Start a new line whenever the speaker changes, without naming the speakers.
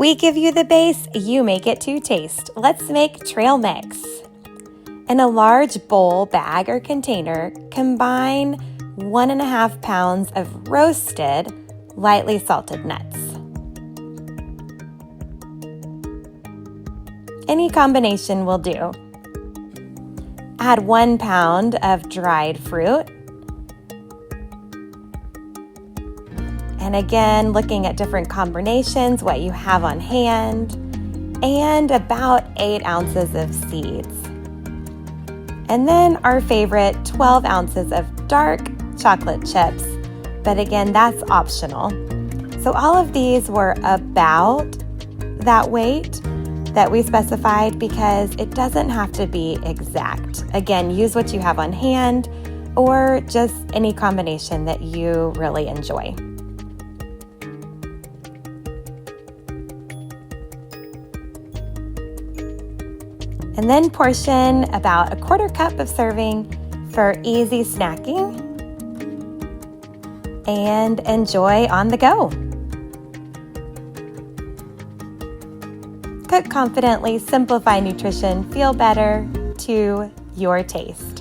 We give you the base, you make it to taste. Let's make trail mix. In a large bowl, bag, or container, combine 1.5 pounds of roasted, lightly salted nuts. Any combination will do. Add 1 pound of dried fruit. And again, looking at different combinations, what you have on hand, and about 8 ounces of seeds. And then our favorite, 12 ounces of dark chocolate chips, but again, that's optional. So all of these were about that weight that we specified because it doesn't have to be exact. Again, use what you have on hand or just any combination that you really enjoy. And then portion about 1/4 cup of serving for easy snacking and enjoy on the go. Cook confidently, simplify nutrition, feel better to your taste.